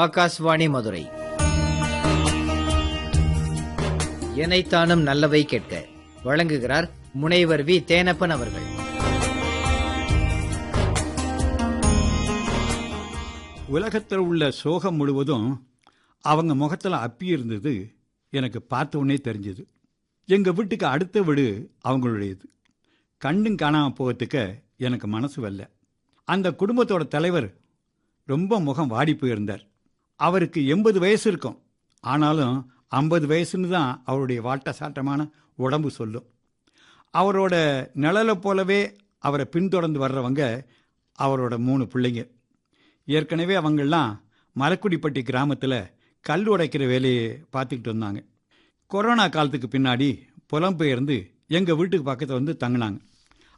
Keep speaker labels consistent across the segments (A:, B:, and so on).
A: ஆகாஷ்வாணி மதுரை. எனைத்தானும் நல்லவை கேட்க வழங்குகிறார் முனைவர் வி தேனப்பன் அவர்கள்.
B: உலகத்தில் உள்ள சோகம் முழுவதும் அவங்க முகத்தில் அப்பி இருந்தது எனக்கு பார்த்த உடனே தெரிஞ்சது. எங்கள் வீட்டுக்கு அடுத்த வீடு அவங்களுடையது. கண்ணும் காணாமல் போகிறதுக்கு எனக்கு மனசு வரல. அந்த குடும்பத்தோட தலைவர் ரொம்ப முகம் வாடி போயிருந்தார். அவருக்கு 80 வயசு இருக்கும். ஆனாலும் 50 வயசுன்னு தான் அவருடைய வாட்ட சாட்டமான உடம்பு சொல்லும். அவரோட நிழலை போலவே அவரை பின்தொடர்ந்து வர்றவங்க அவரோட 3 பிள்ளைங்க. ஏற்கனவே அவங்கெல்லாம் மலக்குடிப்பட்டி கிராமத்தில் கல் உடைக்கிற வேலையை பார்த்துக்கிட்டு வந்தாங்க. கொரோனா காலத்துக்கு பின்னாடி புலம்பெயர்ந்து எங்கள் வீட்டுக்கு பக்கத்தில் வந்து தங்கினாங்க.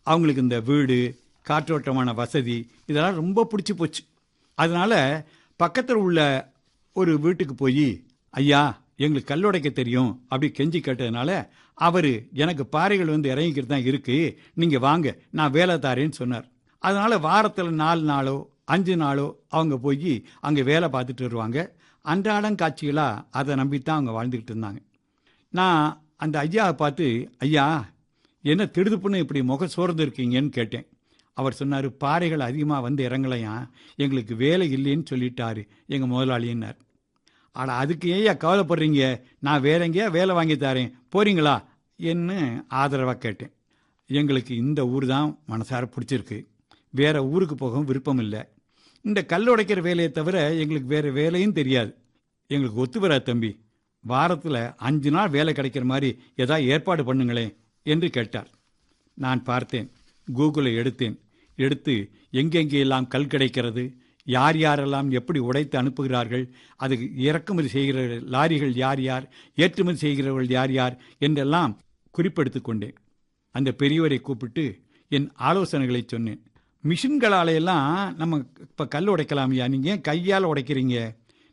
B: அவங்களுக்கு இந்த வீடு, காற்றோட்டமான வசதி இதெல்லாம் ரொம்ப பிடிச்சி போச்சு. அதனால் பக்கத்தில் உள்ள ஒரு வீட்டுக்கு போய், ஐயா எங்களுக்கு கல் உடைக்க தெரியும் அப்படி கெஞ்சி கேட்டதுனால அவர் எனக்கு பாறைகள் வந்து இறங்கிக்கிட்டு தான் இருக்குது, நீங்கள் வாங்க நான் வேலை தாரேன்னு சொன்னார். அதனால் வாரத்தில் 4 நாளோ 5 நாளோ அவங்க போய் அங்கே வேலை பார்த்துட்டு வருவாங்க. அன்றாடம் காட்சிகளாக அதை நம்பித்தான் அவங்க வாழ்ந்துக்கிட்டு இருந்தாங்க. நான் அந்த ஐயாவை பார்த்து, ஐயா என்ன திடுதுப்புன்னு இப்படி முக சோர்ந்து இருக்கீங்கன்னு கேட்டேன். அவர் சொன்னார், பாறைகள் அதிகமாக வந்து இறங்கலையா, எங்களுக்கு வேலை இல்லைன்னு சொல்லிட்டாரு எங்கள் முதலாளின்னார். ஆனால் அதுக்கு ஏயா கவலைப்படுறீங்க, நான் வேற எங்கேயா வேலை வாங்கி தரேன் போறீங்களா என்று ஆதரவாக கேட்டேன். எங்களுக்கு இந்த ஊர் தான் மனசார பிடிச்சிருக்கு, வேற ஊருக்கு போகவும் விருப்பம் இல்லை. இந்த கல் உடைக்கிற வேலையை தவிர எங்களுக்கு வேறு வேலையும் தெரியாது, எங்களுக்கு ஒத்து வரா தம்பி, வாரத்தில் 5 நாள் வேலை கிடைக்கிற மாதிரி ஏதாவது ஏற்பாடு பண்ணுங்களேன் என்று கேட்டார். நான் பார்த்தேன், கூகுளை எடுத்து எங்கெங்கெல்லாம் கல் கிடைக்கிறது, யார் யாரெல்லாம் எப்படி உடைத்து அனுப்புகிறார்கள், அது இறக்குமதி செய்கிற லாரிகள் யார் யார், ஏற்றுமதி செய்கிறவர்கள் யார் யார் என்றெல்லாம் குறிப்பெடுத்து கொண்டேன். அந்த பெரியவரை கூப்பிட்டு என் ஆலோசனைகளை சொன்னேன். மிஷின்களாலையெல்லாம் நம்ம இப்போ கல் உடைக்கலாமையா, நீங்கள் கையால் உடைக்கிறீங்க,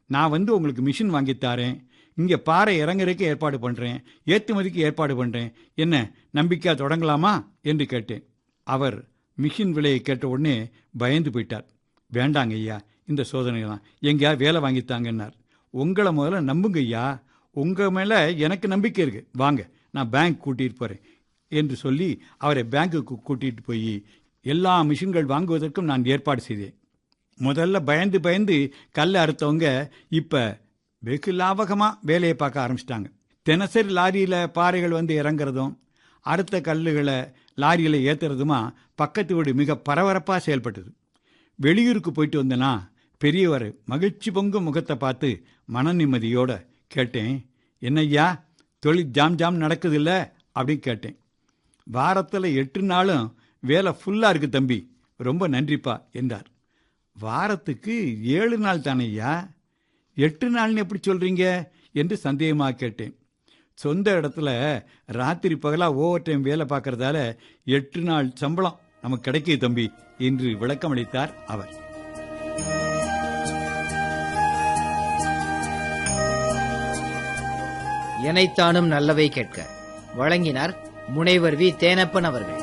B: நான் வந்து உங்களுக்கு மிஷின் வாங்கித்தாரேன், இங்கே பாறை இறங்குறதுக்கு ஏற்பாடு பண்ணுறேன், ஏற்றுமதிக்கு ஏற்பாடு பண்ணுறேன், என்ன நம்பிக்கையாக தொடங்கலாமா என்று கேட்டேன். அவர் மிஷின் விலையை கேட்ட உடனே பயந்து போயிட்டார். வேண்டாங்க ஐயா, இந்த சோதனைலாம் எங்கேயா வேலை வாங்கித்தாங்கன்னார். உங்களை முதல்ல நம்புங்க ஐயா, உங்கள் மேலே எனக்கு நம்பிக்கை இருக்குது, வாங்க நான் பேங்க் கூட்டிகிட்டு போகிறேன் என்று சொல்லி அவரை பேங்க்குக்கு கூட்டிகிட்டு போய் எல்லா மிஷின்கள் வாங்குவதற்கும் நான் ஏற்பாடு செய்தேன். முதல்ல பயந்து கல் அறுத்தவங்க இப்போ வெகு லாபகமாக வேலையை பார்க்க ஆரம்பிச்சிட்டாங்க. தினசரி லாரியில் பாறைகள் வந்து இறங்குறதும் அடுத்த கல்லுகளை லாரியில் ஏற்றுறதுமா பக்கத்து வீடு மிக பரபரப்பாக செயல்பட்டது. வெளியூருக்கு போயிட்டு வந்தேன்னா பெரியவர் மகிழ்ச்சி பொங்கும் முகத்தை பார்த்து மன நிம்மதியோடு கேட்டேன், என்னய்யா தொழில் ஜாம் நடக்குது இல்லை அப்படின்னு கேட்டேன். வாரத்தில் 8 நாளும் வேலை ஃபுல்லாக இருக்குது தம்பி, ரொம்ப நன்றிப்பா என்றார். வாரத்துக்கு 7 நாள் தானேய்யா, 8 நாள்னு எப்படி சொல்கிறீங்க என்று சந்தேகமாக கேட்டேன். சொந்த இடத்துல ராத்திரி பகலாக ஓவர் டைம் வேலை பார்க்கறதால 8 நாள் சம்பளம் நமக்கு கிடைக்குது தம்பி என்று விளக்கமளித்தார் அவர்.
A: எனைத்தானும் நல்லவை கேட்க வழங்கினார் முனைவர் வி தேனப்பன் அவர்கள்.